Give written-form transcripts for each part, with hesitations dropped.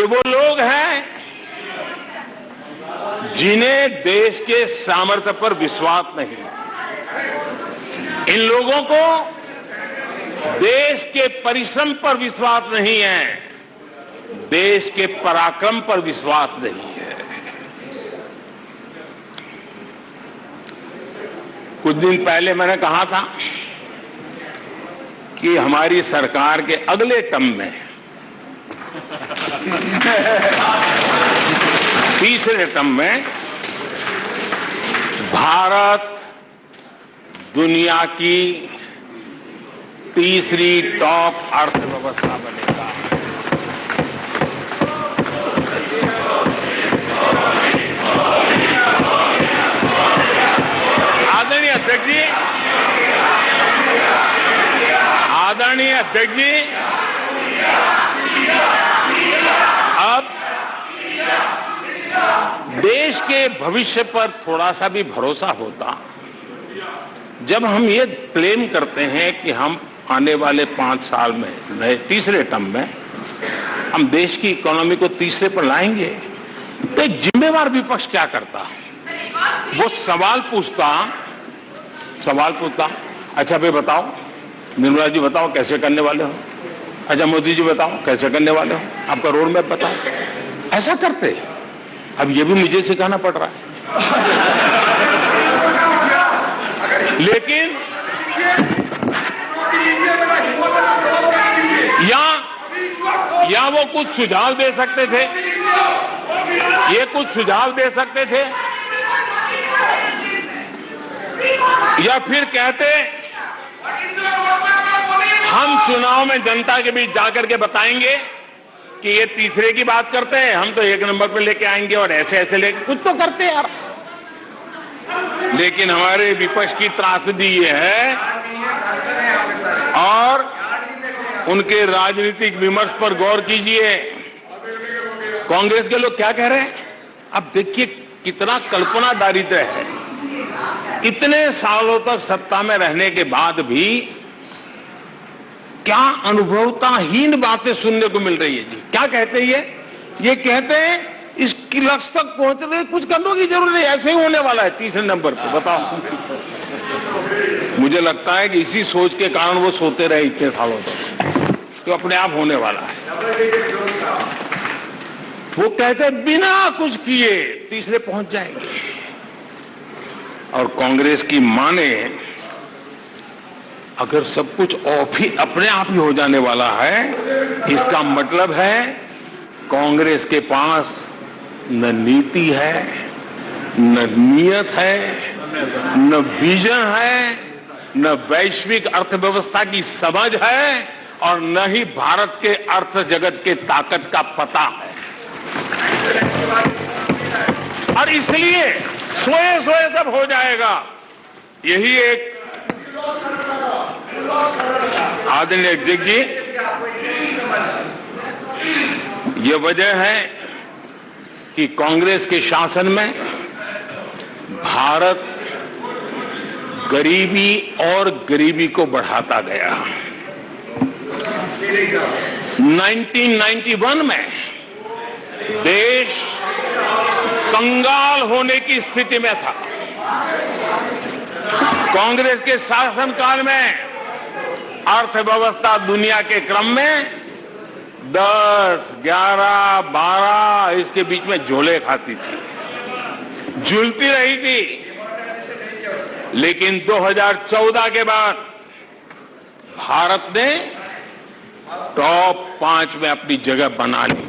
वो लोग हैं जिन्हें देश के सामर्थ्य पर विश्वास नहीं। इन लोगों को देश के परिश्रम पर विश्वास नहीं है, देश के पराक्रम पर विश्वास नहीं है। कुछ दिन पहले मैंने कहा था कि हमारी सरकार के अगले टर्म में तीसरे टर्म में भारत दुनिया की तीसरी टॉप अर्थव्यवस्था बनेगा। आदरणीय अध्यक्ष जी, आदरणीय अध्यक्ष जी, अब देश के भविष्य पर थोड़ा सा भी भरोसा होता जब हम ये क्लेम करते हैं कि हम आने वाले 5 साल में नए तीसरे टर्म में हम देश की इकोनॉमी को तीसरे पर लाएंगे, तो एक जिम्मेवार विपक्ष क्या करता? वो सवाल पूछता, अच्छा भाई बताओ, निर्मला जी बताओ कैसे करने वाले हो, अच्छा मोदी जी बताओ कैसे करने वाले हो, आपका रोड मैप बताओ। ऐसा करते। अब ये भी मुझे सिखाना पड़ रहा है। लेकिन या वो कुछ सुझाव दे सकते थे, ये कुछ सुझाव दे सकते थे, या फिर कहते हम चुनाव में जनता के बीच जाकर के बताएंगे कि ये तीसरे की बात करते हैं, हम तो 1 नंबर पे लेके आएंगे और ऐसे ऐसे लेके कुछ तो करते यार। लेकिन हमारे विपक्ष की त्रासदी ये है, और उनके राजनीतिक विमर्श पर गौर कीजिए। कांग्रेस के लोग क्या कह रहे हैं? अब देखिए कितना कल्पना दारिद्र्य है। इतने सालों तक सत्ता में रहने के बाद भी क्या अनुभवताहीन बातें सुनने को मिल रही है जी। क्या कहते हैं ये कहते हैं इसकी लक्ष्य तक पहुंचने कुछ करने की जरूरत नहीं, ऐसे ही होने वाला है तीसरे नंबर पे। बताओ, मुझे लगता है कि इसी सोच के कारण वो सोते रहे इतने सालों तक, तो अपने आप होने वाला है। वो कहते हैं बिना कुछ किए तीसरे पहुंच जाएंगे, और कांग्रेस की माने अगर सब कुछ अपने आप ही हो जाने वाला है, इसका मतलब है कांग्रेस के पास न नीति है, न नियत है, न विजन है, न वैश्विक अर्थव्यवस्था की समझ है, और न ही भारत के अर्थ जगत के ताकत का पता है। और इसलिए सोए सोए सब हो जाएगा। यही एक आदरणीय अध्यक्ष जी, ये वजह है कि कांग्रेस के शासन में भारत गरीबी और गरीबी को बढ़ाता गया। 1991 में देश कंगाल होने की स्थिति में था। कांग्रेस के शासनकाल में अर्थव्यवस्था दुनिया के क्रम में 10, 11, 12 इसके बीच में झोले खाती थी, झूलती रही थी। लेकिन 2014 के बाद भारत ने टॉप 5 में अपनी जगह बना ली।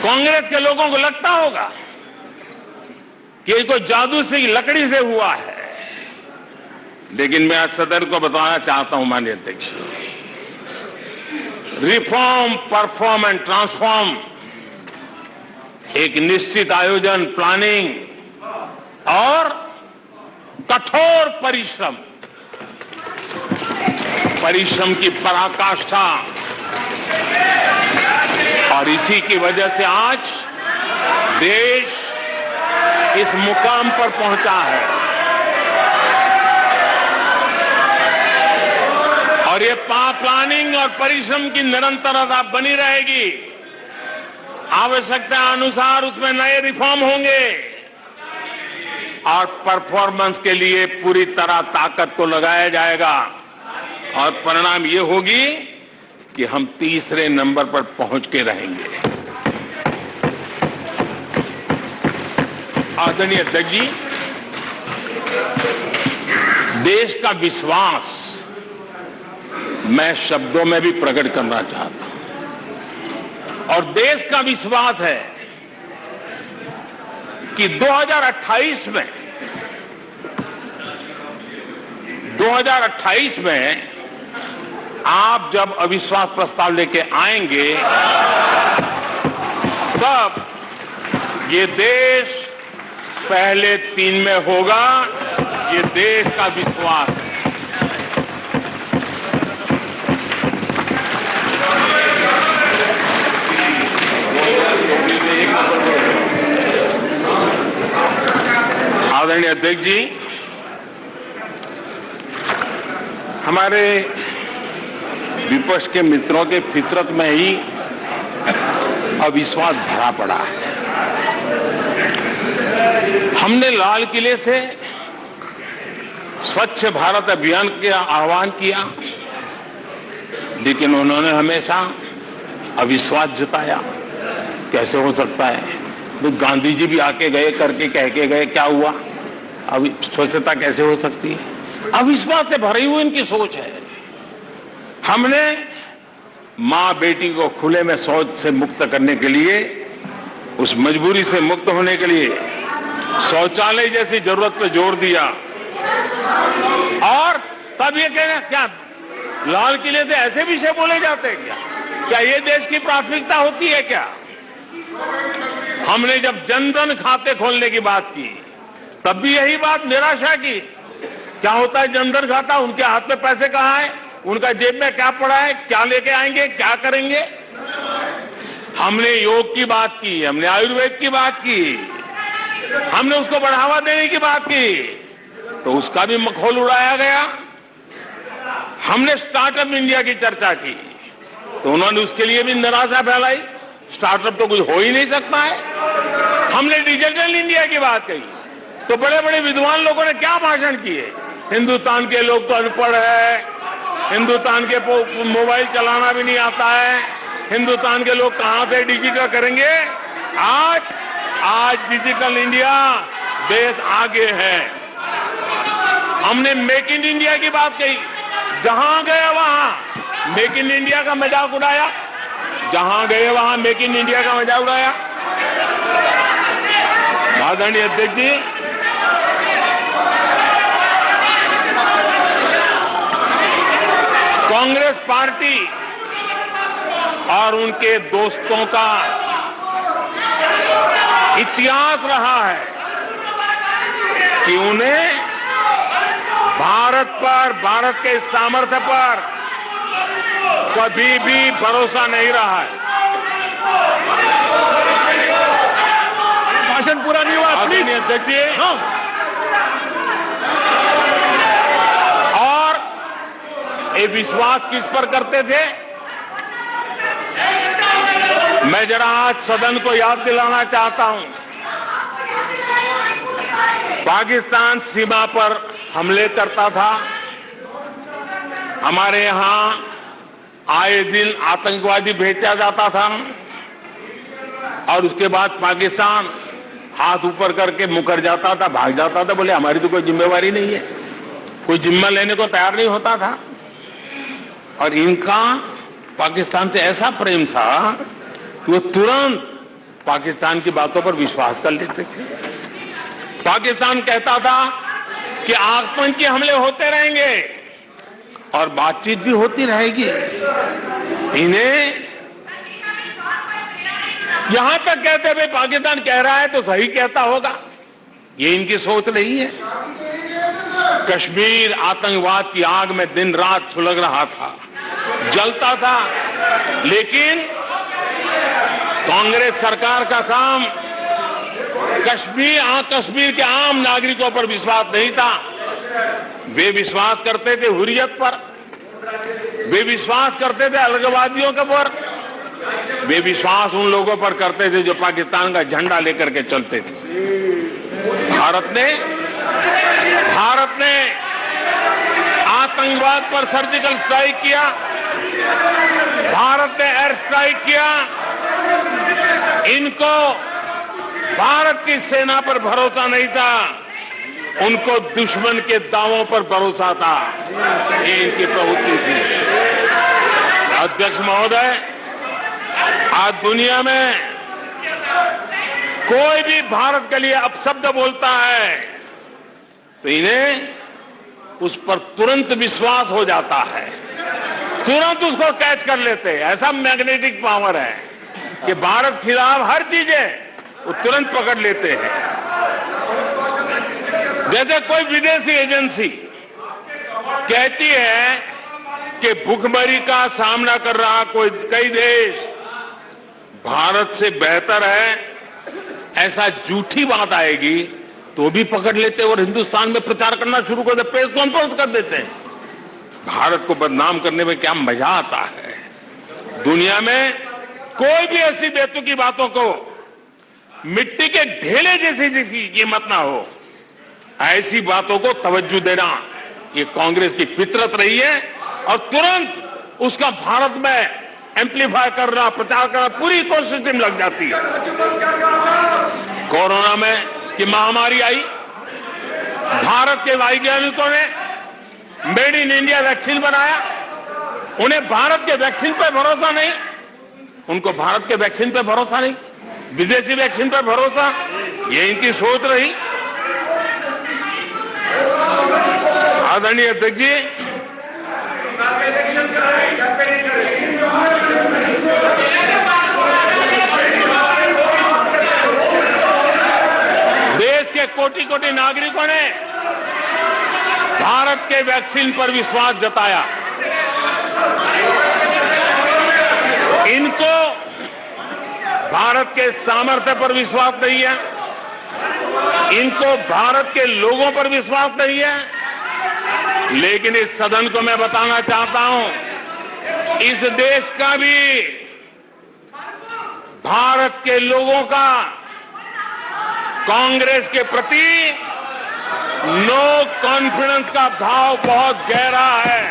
कांग्रेस के लोगों को लगता होगा कि ये कोई जादू से लकड़ी से हुआ है, लेकिन मैं आज सदन को बताना चाहता हूं माननीय अध्यक्ष, रिफॉर्म, परफॉर्म एंड ट्रांसफॉर्म एक निश्चित आयोजन, प्लानिंग और कठोर परिश्रम की पराकाष्ठा, और इसी की वजह से आज देश इस मुकाम पर पहुंचा है। और ये प्लानिंग और परिश्रम की निरंतरता बनी रहेगी। आवश्यकता अनुसार उसमें नए रिफॉर्म होंगे और परफॉर्मेंस के लिए पूरी तरह ताकत को लगाया जाएगा और परिणाम ये होगी कि हम तीसरे नंबर पर पहुंच के रहेंगे। आदरणीय अध्यक्ष जी, देश का विश्वास मैं शब्दों में भी प्रकट करना चाहता हूं और देश का विश्वास है कि 2028 में आप जब अविश्वास प्रस्ताव लेके आएंगे तब ये देश पहले 3 में होगा। ये देश का विश्वास है। आदरणीय अध्यक्ष जी, हमारे विपक्ष के मित्रों के फितरत में ही अविश्वास भरा पड़ा है। हमने लाल किले से स्वच्छ भारत अभियान का आह्वान किया, लेकिन उन्होंने हमेशा अविश्वास जताया। कैसे हो सकता है? तो गांधी जी भी आके गए, करके कह के गए, क्या हुआ? अब स्वच्छता कैसे हो सकती है? अविश्वास से भरी हुई इनकी सोच है। हमने मां बेटी को खुले में शौच से मुक्त करने के लिए, उस मजबूरी से मुक्त होने के लिए शौचालय जैसी जरूरत पर जोर दिया और तब ये कहना क्या लाल किले से ऐसे विषय बोले जाते हैं क्या? क्या ये देश की प्राथमिकता होती है क्या? हमने जब जन धन खाते खोलने की बात की तब भी यही बात निराशा की। क्या होता है जन धन खाता? उनके हाथ में पैसे कहां है? उनका जेब में क्या पड़ा है? क्या लेके आएंगे? क्या करेंगे? हमने योग की बात की, हमने आयुर्वेद की बात की, हमने उसको बढ़ावा देने की बात की, तो उसका भी मखौल उड़ाया गया। हमने स्टार्टअप इंडिया की चर्चा की तो उन्होंने उसके लिए भी निराशा फैलाई। स्टार्टअप तो कुछ हो ही नहीं सकता है। हमने डिजिटल इंडिया की बात कही तो बड़े बड़े विद्वान लोगों ने क्या भाषण किए। हिंदुस्तान के लोग तो अनपढ़ है, हिंदुस्तान के मोबाइल चलाना भी नहीं आता है, हिंदुस्तान के लोग कहां से डिजिटल करेंगे। आज डिजिटल इंडिया देश आगे है। हमने मेक इन इंडिया की बात कही, जहां गए वहां मेक इन इंडिया का मजाक उड़ाया, जहां गए वहां मेक इन इंडिया का मजाक उड़ाया। आदरणीय अध्यक्ष जी, कांग्रेस पार्टी और उनके दोस्तों का इतिहास रहा है कि उन्हें भारत पर, भारत के सामर्थ्य पर कभी भी भरोसा नहीं रहा है। भाषण पूरा नहीं हुआ। आदरणीय अध्यक्ष जी, और ये विश्वास किस पर करते थे? मैं जरा आज सदन को याद दिलाना चाहता हूं। पाकिस्तान सीमा पर हमले करता था, हमारे यहां आए दिन आतंकवादी भेजा जाता था और उसके बाद पाकिस्तान हाथ ऊपर करके मुकर जाता था, भाग जाता था, बोले हमारी तो कोई जिम्मेवारी नहीं है, कोई जिम्मा लेने को तैयार नहीं होता था। और इनका पाकिस्तान से ऐसा प्रेम था कि वो तुरंत पाकिस्तान की बातों पर विश्वास कर लेते थे। पाकिस्तान कहता था कि आतंकी हमले होते रहेंगे और बातचीत भी होती रहेगी। इन्हें यहां तक कहते भाई पाकिस्तान कह रहा है तो सही कहता होगा, ये इनकी सोच नहीं है। कश्मीर आतंकवाद की आग में दिन रात सुलग रहा था, जलता था, लेकिन कांग्रेस सरकार का काम कश्मीर के आम नागरिकों पर विश्वास नहीं था। वे विश्वास करते थे हुर्रियत पर। वे विश्वास करते थे अलगवादियों के पर, वे विश्वास उन लोगों पर करते थे जो पाकिस्तान का झंडा लेकर के चलते थे। भारत ने आतंकवाद पर सर्जिकल स्ट्राइक किया, भारत ने एयर स्ट्राइक किया। इनको भारत की सेना पर भरोसा नहीं था, उनको दुश्मन के दावों पर भरोसा था। ये इनकी प्रवृत्ति थी। अध्यक्ष महोदय, आज दुनिया में कोई भी भारत के लिए अपशब्द बोलता है तो इन्हें उस पर तुरंत विश्वास हो जाता है, तुरंत उसको कैच कर लेते हैं। ऐसा मैग्नेटिक पावर है कि भारत खिलाफ हर चीजें वो तुरंत पकड़ लेते हैं। जैसे कोई विदेशी एजेंसी कहती है कि भुखमरी का सामना कर रहा कई देश भारत से बेहतर है, ऐसा झूठी बात आएगी तो भी पकड़ लेते और हिंदुस्तान में प्रचार करना शुरू कर देते, प्रेस कॉन्फ्रेंस कर देते हैं। भारत को बदनाम करने में क्या मजा आता है। दुनिया में कोई भी ऐसी बेतुकी बातों को मिट्टी के ढेले जैसी जिसकी कीमत ना हो, ऐसी बातों को तवज्जो देना ये कांग्रेस की फितरत रही है और तुरंत उसका भारत में एम्पलीफाई करना, प्रचार करना पूरी इकोसिस्टम लग जाती है। कोरोना में की महामारी आई, भारत के वैज्ञानिकों ने मेड इन इंडिया वैक्सीन बनाया। उन्हें भारत के वैक्सीन पर भरोसा नहीं, उनको भारत के वैक्सीन पर भरोसा नहीं, विदेशी वैक्सीन पर भरोसा, ये इनकी सोच रही। आदरणीय अध्यक्ष जी, देश के कोटि कोटि नागरिकों ने भारत के वैक्सीन पर विश्वास जताया। इनको भारत के सामर्थ्य पर विश्वास नहीं है, इनको भारत के लोगों पर विश्वास नहीं है। लेकिन इस सदन को मैं बताना चाहता हूं, इस देश का भी, भारत के लोगों का कांग्रेस के प्रति नो कॉन्फिडेंस का भाव बहुत गहरा है।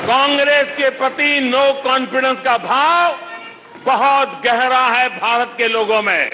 कांग्रेस के प्रति नो कॉन्फिडेंस का भाव बहुत गहरा है भारत के लोगों में।